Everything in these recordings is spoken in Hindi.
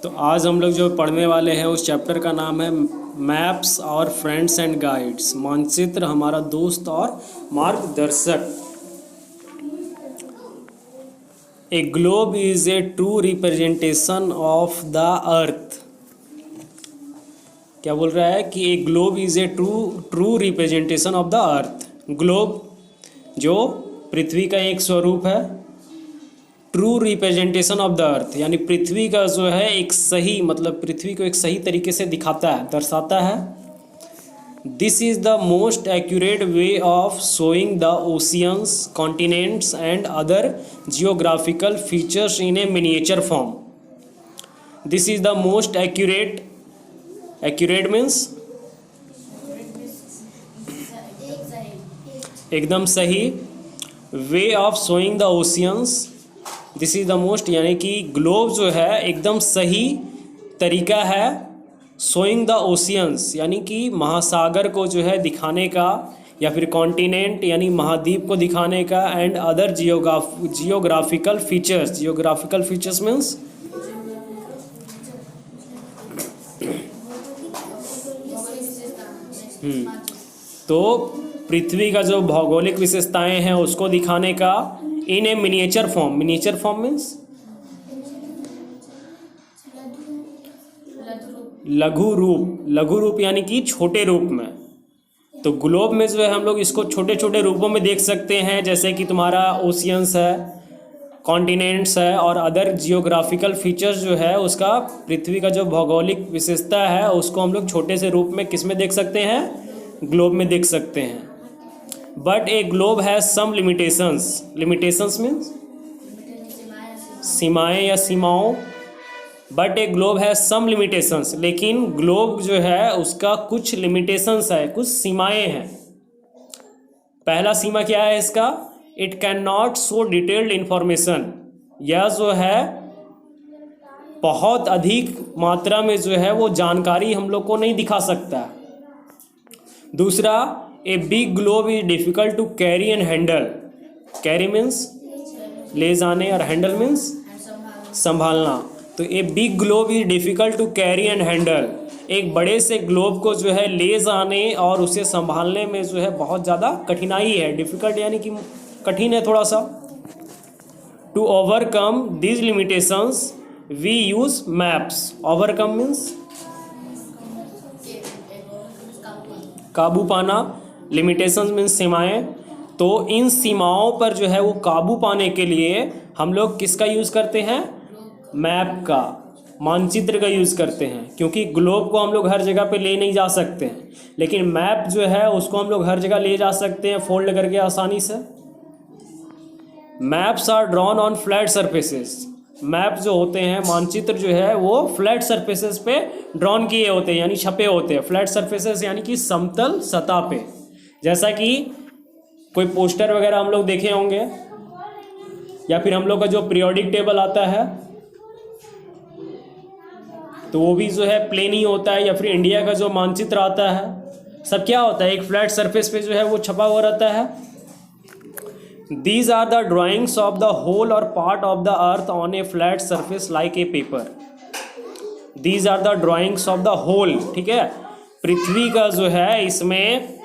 तो आज हम लोग जो पढ़ने वाले हैं उस चैप्टर का नाम है मैप्स और फ्रेंड्स एंड गाइड्स। मानचित्र हमारा दोस्त और मार्गदर्शक। ए globe is a true representation of the अर्थ। क्या बोल रहा है कि ए globe is a true representation of the earth. Globe जो पृथ्वी का एक स्वरूप है, ट्रू रिप्रेजेंटेशन ऑफ द अर्थ यानी पृथ्वी का जो है एक सही, मतलब पृथ्वी को एक सही तरीके से दिखाता है, दर्शाता है। This is the most accurate way of showing the oceans, continents and other geographical features in a miniature form. This is the most accurate means एकदम सही, way of showing the oceans, this is the most यानी कि ग्लोब जो है एकदम सही तरीका है शोइंग द ओशियंस यानी कि महासागर को जो है दिखाने का, या फिर कॉन्टिनेंट यानी महाद्वीप को दिखाने का, and other geographical features means तो पृथ्वी का जो भौगोलिक विशेषताएं हैं उसको दिखाने का in a miniature form. Miniature form means लघु रूप यानी कि छोटे रूप में। तो ग्लोब में जो है हम लोग इसको छोटे छोटे रूपों में देख सकते हैं, जैसे कि तुम्हारा ओशियंस है, कॉन्टिनेंट्स है और अदर जियोग्राफिकल फीचर्स जो है उसका, पृथ्वी का जो भौगोलिक विशेषता है उसको हम लोग छोटे से रूप में किस में देख सकते हैं, ग्लोब में देख सकते हैं। But a globe has some limitations means सीमाएं या सीमाओं। But a globe has some limitations, लेकिन ग्लोब जो है उसका कुछ लिमिटेशंस है, कुछ सीमाएं हैं। पहला सीमा क्या है इसका, it can not show detailed information. यह जो है बहुत अधिक मात्रा में जो है वो जानकारी हम लोग को नहीं दिखा सकता। दूसरा, a big globe is difficult to carry and handle. Carry means ले जाने और हैंडल मीन्स संभालना। तो a big globe is difficult to carry and handle, एक बड़े से ग्लोब को जो है ले जाने और उसे संभालने में जो है बहुत ज़्यादा कठिनाई है। डिफिकल्ट यानी कि कठिन है थोड़ा सा। To overcome these limitations we use maps. Overcome means काबू पाना, लिमिटेशंस मीन्स सीमाएं। तो इन सीमाओं पर जो है वो काबू पाने के लिए हम लोग किसका यूज़ करते हैं, मैप का, मानचित्र का यूज़ करते हैं। क्योंकि ग्लोब को हम लोग हर जगह पे ले नहीं जा सकते हैं, लेकिन मैप जो है उसको हम लोग हर जगह ले जा सकते हैं फोल्ड करके आसानी से। Maps are drawn on flat surfaces. Map जो होते हैं, मानचित्र जो है वो फ्लैट सरफेसेस पे ड्रॉन किए होते हैं यानी छपे होते हैं। फ्लैट सरफेसेस यानी कि समतल सतह पे, जैसा कि कोई पोस्टर वगैरह हम लोग देखे होंगे, या फिर हम लोग का जो पीरियोडिक टेबल आता है तो वो भी जो है प्लेन ही होता है, या फिर इंडिया का जो मानचित्र आता है सब क्या होता है, एक फ्लैट सरफेस पे जो है वो छपा हुआ रहता है। These are the drawings of the whole or part of the earth on a flat surface like a paper. These are the drawings of the whole, ठीक है, पृथ्वी का जो है इसमें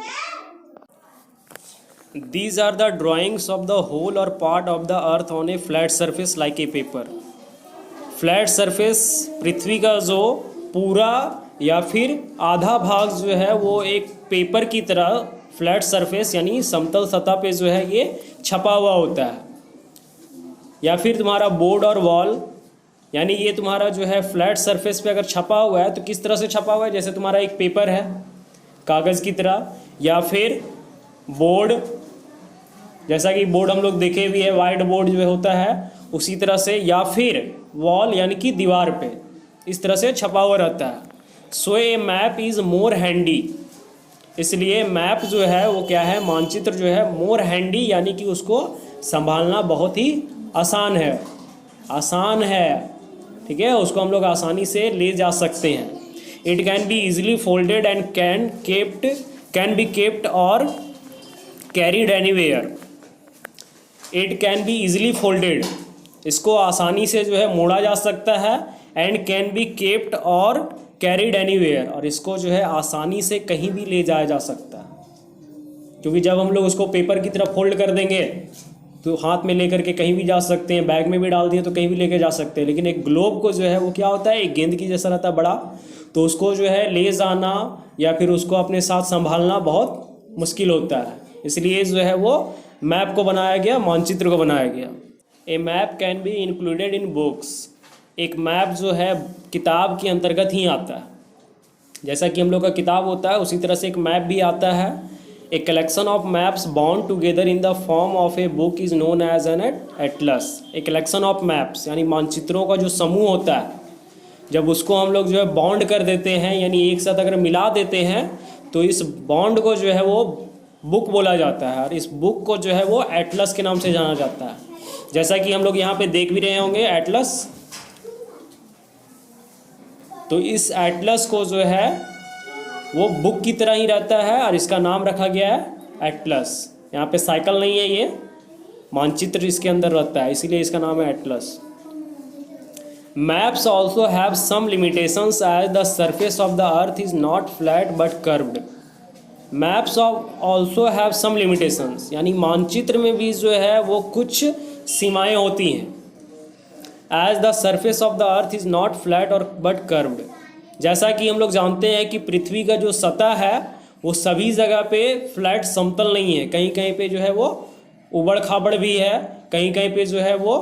These are the drawings of the whole or part of the earth on a flat surface like a paper. Flat surface पृथ्वी का जो पूरा या फिर आधा भाग जो है वो एक पेपर की तरह फ्लैट सरफेस यानी समतल सतह पे जो है ये छपा हुआ होता है। या फिर तुम्हारा बोर्ड और वॉल, यानी ये तुम्हारा जो है फ्लैट सरफेस पे अगर छपा हुआ है तो किस तरह से छपा हुआ है, जैसे तुम्हारा एक पेपर है कागज़ की तरह, या फिर बोर्ड, जैसा कि बोर्ड हम लोग देखे भी है, वाइट बोर्ड जो होता है उसी तरह से, या फिर वॉल यानी कि दीवार पे इस तरह से छपा हुआ रहता है। सो ए मैप इज़ मोर हैंडी, इसलिए मैप जो है वो क्या है, मानचित्र जो है मोर हैंडी यानी कि उसको संभालना बहुत ही आसान है, ठीक है, उसको हम लोग आसानी से ले जा सकते हैं। It can be easily folded and can be kept और carried anywhere. It can be easily folded, इसको आसानी से जो है मोड़ा जा सकता है, एंड कैन बी केप्ट और कैरिड एनीवेयर, और इसको जो है आसानी से कहीं भी ले जाया जा सकता है, क्योंकि जब हम लोग उसको पेपर की तरफ फोल्ड कर देंगे तो हाथ में लेकर के कहीं भी जा सकते हैं, बैग में भी डाल दिए तो कहीं भी लेके जा सकते हैं। लेकिन एक ग्लोब को जो है वो क्या होता है, एक गेंद की जैसा रहता है बड़ा, तो उसको जो है ले जाना या फिर उसको अपने साथ संभालना बहुत मुश्किल होता है। इसलिए जो है वो मैप को बनाया गया, मानचित्र को बनाया गया। A map can be included in books, एक मैप जो है किताब के अंतर्गत ही आता है। जैसा कि हम लोग का किताब होता है उसी तरह से एक मैप भी आता है। A collection of maps bound together in the form of a book is known as an atlas. A collection of maps यानी मानचित्रों का जो समूह होता है, जब उसको हम लोग जो है बॉन्ड कर देते हैं, यानी एक साथ अगर मिला देते हैं, तो इस बॉन्ड को जो है वो बुक बोला जाता है, और इस बुक को जो है वो एटलस के नाम से जाना जाता है। जैसा कि हम लोग यहाँ पे देख भी रहे होंगे एटलस, तो इस एटलस को जो है वो बुक की तरह ही रहता है और इसका नाम रखा गया है एटलस। यहाँ पे साइकिल नहीं है, ये मानचित्र इसके अंदर रहता है, इसीलिए इसका नाम है atlas. Maps also have some limitations as the surface of the earth is not flat but curved. Maps also have some limitations, यानी मानचित्र में भी जो है वो कुछ सीमाएं होती हैं। As the surface of the earth is not flat और बट कर्व्ड, जैसा कि हम लोग जानते हैं कि पृथ्वी का जो सतह है वो सभी जगह पे फ्लैट समतल नहीं है, कहीं कहीं पे जो है वो उबड़ खाबड़ भी है, कहीं कहीं पे जो है वो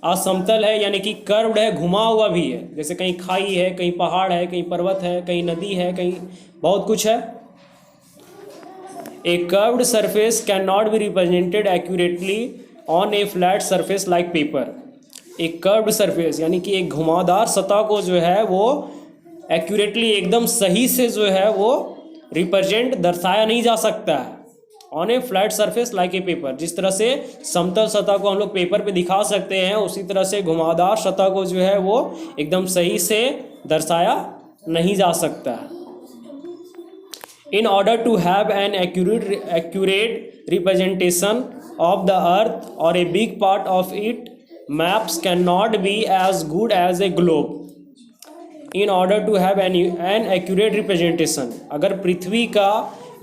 असमतल है, यानी कि कर्व्ड है, घुमा हुआ भी है। जैसे कहीं खाई है, कहीं पहाड़ है, कहीं पर्वत है, कहीं नदी है, कहीं बहुत कुछ है। A curved surface can not be represented accurately on a flat surface like paper. एक कर्व्ड सरफेस यानी कि एक घुमावदार सतह को जो है वो एक्यूरेटली एकदम सही से जो है वो रिप्रेजेंट दर्शाया नहीं जा सकता है on a flat surface like a paper. जिस तरह से समतल सतह को हम लोग पेपर पे दिखा सकते हैं, उसी तरह से घुमावदार सतह को जो है वो एकदम सही से दर्शाया नहीं जा सकता है। In order to have an accurate representation of the earth और a big part of it, maps cannot be as good as a globe in order to have an accurate representation। अगर पृथ्वी का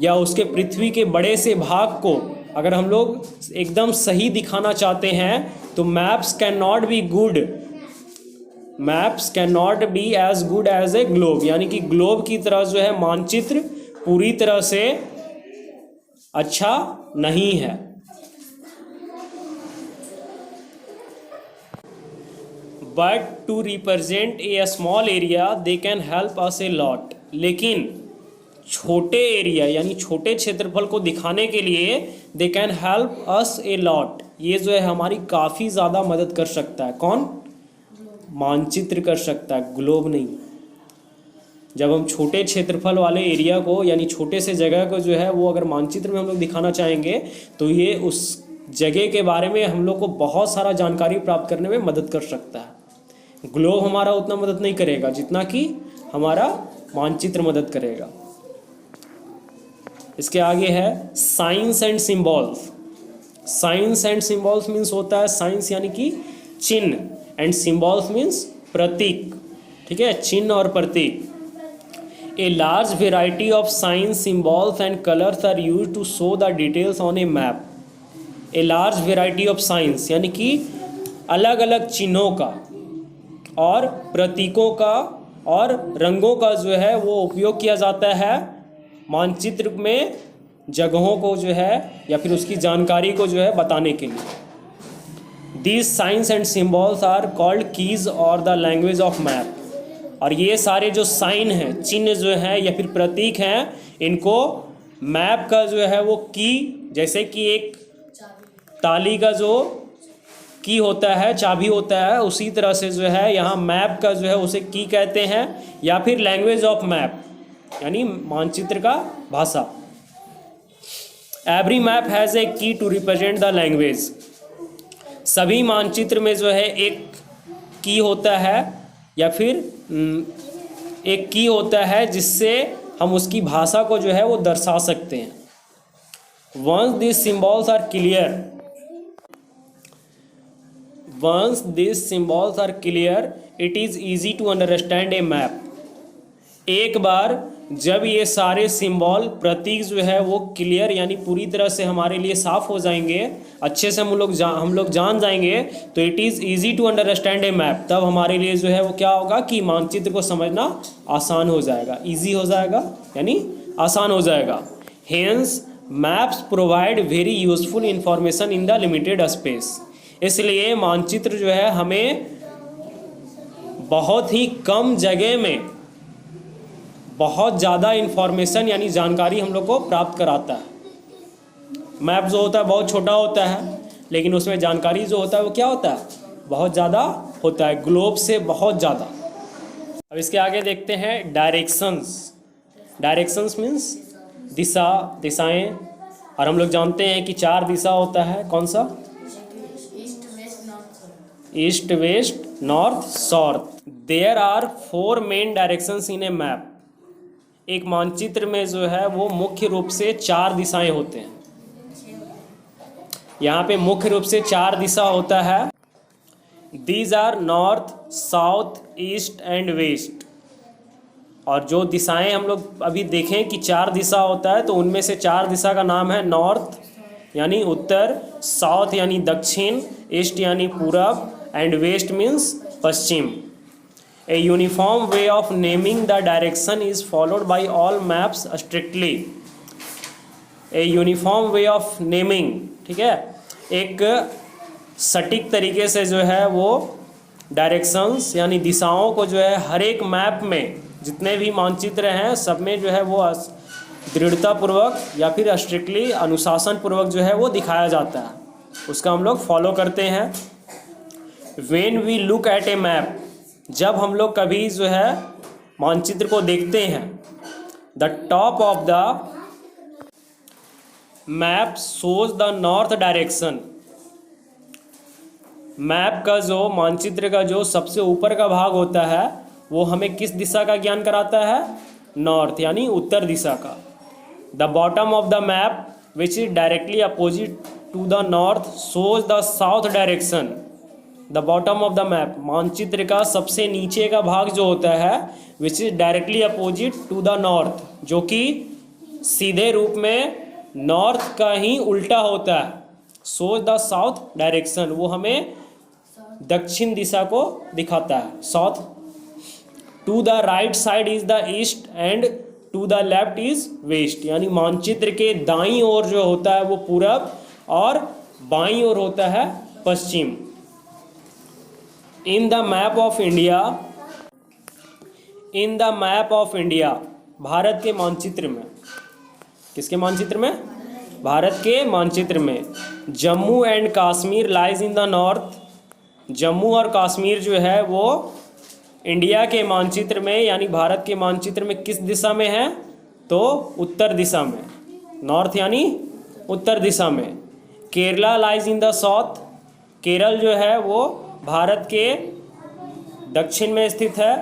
या उसके पृथ्वी के बड़े से भाग को अगर हम लोग एकदम सही दिखाना चाहते हैं तो maps cannot be good, maps cannot be as good as a globe, यानी कि ग्लोब की तरह जो है मानचित्र पूरी तरह से अच्छा नहीं है। But to represent a small area they can help us a lot, लेकिन छोटे एरिया यानी छोटे क्षेत्रफल को दिखाने के लिए दे can help us a lot, ये जो है हमारी काफ़ी ज़्यादा मदद कर सकता है। कौन? मानचित्र कर सकता है, ग्लोब नहीं। जब हम छोटे क्षेत्रफल वाले एरिया को यानी छोटे से जगह को जो है वो अगर मानचित्र में हम लोग दिखाना चाहेंगे तो ये उस जगह के बारे में हम लोग को बहुत सारा जानकारी प्राप्त करने में मदद कर सकता है। ग्लोब हमारा उतना मदद नहीं करेगा जितना कि हमारा मानचित्र मदद करेगा। इसके आगे है science and symbols. Science and symbols means होता है, साइंस यानी कि चिन्ह, एंड सिंबल्स मीन्स प्रतीक। ठीक है, चिन्ह और प्रतीक। A large variety of signs, symbols and colours are used to show the details on a map. A large variety of signs यानी कि अलग अलग चिन्हों का और प्रतीकों का और रंगों का जो है वो उपयोग किया जाता है मानचित्र में जगहों को जो है या फिर उसकी जानकारी को जो है बताने के लिए। These signs and symbols are called keys और द लैंग्वेज ऑफ मैप। और ये सारे जो साइन हैं, चिन्ह जो हैं या फिर प्रतीक हैं, इनको मैप का जो है वो की, जैसे कि एक ताली का जो की होता है, चाबी होता है, उसी तरह से जो है यहाँ मैप का जो है उसे की कहते हैं, या फिर लैंग्वेज ऑफ मैप यानी मानचित्र का भाषा। एवरी मैप हैज़ ए की टू रिप्रेजेंट द लैंग्वेज। सभी मानचित्र में जो है एक की होता है या फिर एक की होता है जिससे हम उसकी भाषा को जो है वो दर्शा सकते हैं। Once this symbols are clear once this symbols are clear it is easy to understand a map. एक बार जब ये सारे सिंबल प्रतीक जो है वो क्लियर यानी पूरी तरह से हमारे लिए साफ हो जाएंगे, अच्छे से हम लोग जान जाएंगे, तो it is easy to understand a map. तब हमारे लिए जो है वो क्या होगा कि मानचित्र को समझना आसान हो जाएगा, ईजी हो जाएगा यानी आसान हो जाएगा। Hence maps provide very useful information in the limited space. इसलिए मानचित्र जो है हमें बहुत ही कम जगह में बहुत ज़्यादा इन्फॉर्मेशन यानी जानकारी हम लोग को प्राप्त कराता है। मैप जो होता है बहुत छोटा होता है, लेकिन उसमें जानकारी जो होता है वो क्या होता है, बहुत ज़्यादा होता है, ग्लोब से बहुत ज़्यादा। अब इसके आगे देखते हैं डायरेक्शंस। डायरेक्शंस मीन्स दिशा, दिशाएं। और हम लोग जानते हैं कि 4 दिशा होता है, कौन सा? East, west, north, south. There are 4 main directions in a map. एक मानचित्र में जो है वो मुख्य रूप से 4 दिशाएं होते हैं। यहाँ पे मुख्य रूप से 4 दिशा होता है। These are north, south, east and west. और जो दिशाएं हम लोग अभी देखें कि 4 दिशा होता है, तो उनमें से 4 दिशा का नाम है नॉर्थ यानी उत्तर, साउथ यानी दक्षिण, ईस्ट यानी पूरब एंड वेस्ट मीन्स पश्चिम। A uniform way of naming the direction is followed by all maps strictly. A uniform way of naming, ठीक है, एक सटीक तरीके से जो है वो डायरेक्शंस यानी दिशाओं को जो है हर एक मैप में जितने भी मानचित्र हैं सब में जो है वो दृढ़तापूर्वक या फिर स्ट्रिक्टली अनुशासन पूर्वक जो है वो दिखाया जाता है, उसका हम लोग फॉलो करते हैं। When we look at a map, जब हम लोग कभी जो है मानचित्र को देखते हैं, the top of the map shows the north direction. Map का जो मानचित्र का जो सबसे ऊपर का भाग होता है वो हमें किस दिशा का ज्ञान कराता है? नॉर्थ यानी उत्तर दिशा का। The bottom of the map which is directly opposite to the north shows the south direction. The bottom of the map, मानचित्र का सबसे नीचे का भाग जो होता है which is directly opposite to the north, जो कि सीधे रूप में नॉर्थ का ही उल्टा होता है, शोज द साउथ डायरेक्शन, वो हमें दक्षिण दिशा को दिखाता है, south. To the right side is the east and to the left is west, यानी मानचित्र के दाईं ओर जो होता है वो पूरब और बाईं ओर होता है पश्चिम। In the map of India, in the map of India, Bharat के मानचित्र में, किसके मानचित्र में? भारत के मानचित्र में Jammu and Kashmir lies in the north. Jammu और कश्मीर जो है वो इंडिया के मानचित्र में यानी भारत के मानचित्र में किस दिशा में है? तो उत्तर दिशा में, नॉर्थ यानी उत्तर दिशा में। Kerala lies in the south, Kerala जो है वो भारत के दक्षिण में स्थित है।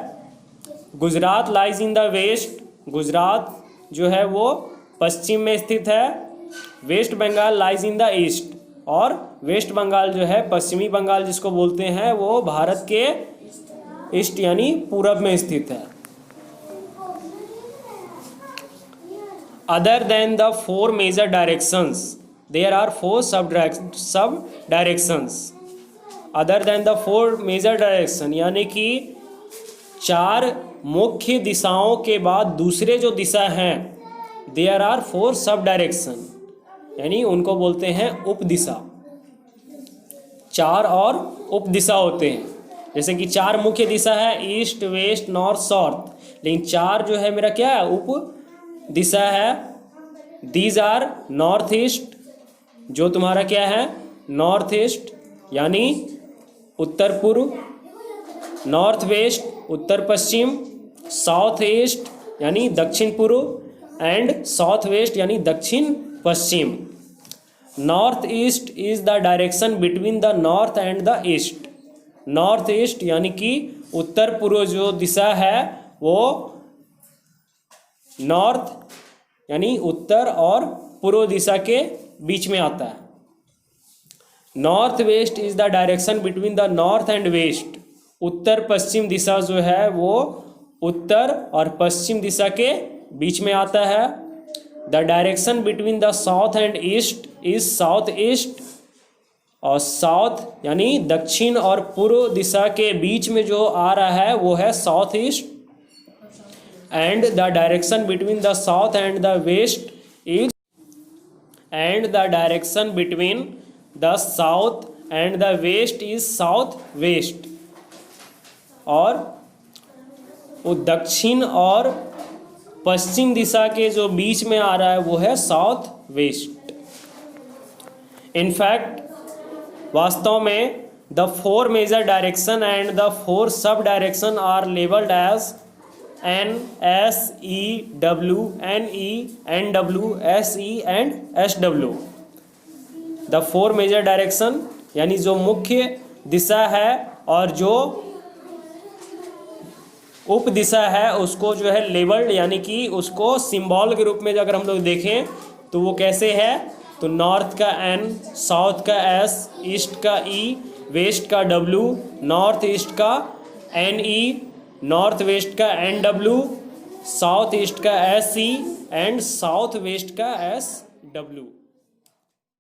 Gujarat lies in the west, Gujarat जो है वो पश्चिम में स्थित है। West Bengal lies in the east, और वेस्ट बंगाल जो है पश्चिमी बंगाल जिसको बोलते हैं वो भारत के ईस्ट यानी पूरब में स्थित है। Other than the 4 major directions there are 4 sub directions. Other than the 4 major direction यानी कि 4 मुख्य दिशाओं के बाद दूसरे जो दिशा हैं, देयर आर 4 सब डायरेक्शन, यानी उनको बोलते हैं उप दिशा। 4 और उप दिशा होते हैं, जैसे कि 4 मुख्य दिशा है ईस्ट, वेस्ट, नॉर्थ, साउथ, लेकिन 4 जो है मेरा क्या है? उप दिशा है। दीज आर नॉर्थ ईस्ट, जो तुम्हारा क्या है? नॉर्थ ईस्ट यानी उत्तर पूर्व, नॉर्थ वेस्ट उत्तर पश्चिम, साउथ ईस्ट यानी दक्षिण पूर्व एंड साउथ वेस्ट यानी दक्षिण पश्चिम। North east is the direction between the north and the east. North east यानी कि उत्तर पूर्व जो दिशा है वो नॉर्थ यानी उत्तर और पूर्व दिशा के बीच में आता है। North west is the direction between the north and west. उत्तर पश्चिम दिशा जो है वो उत्तर और पश्चिम दिशा के बीच में आता है। The direction between the south and east is south east, और साउथ यानी दक्षिण और पूर्व दिशा के बीच में जो आ रहा है वो है south east. And the direction between the south and the west is the south and the west is south west, और वो दक्षिण और पश्चिम दिशा के जो बीच में आ रहा है वो है साउथ वेस्ट। इनफैक्ट वास्तव में the 4 major direction and the 4 sub direction are labelled as N, S, E, W, N, E, N, W, S, E and S, W। The 4 major direction यानी जो मुख्य दिशा है और जो उप दिशा है उसको जो है लेबल्ड यानी कि उसको सिंबल के रूप में अगर हम लोग देखें तो वो कैसे है, तो नॉर्थ का N, साउथ का S, ईस्ट का E, वेस्ट का W, नॉर्थ ईस्ट का NE, नॉर्थ वेस्ट का NW, साउथ ईस्ट का SE एंड साउथ वेस्ट का SW।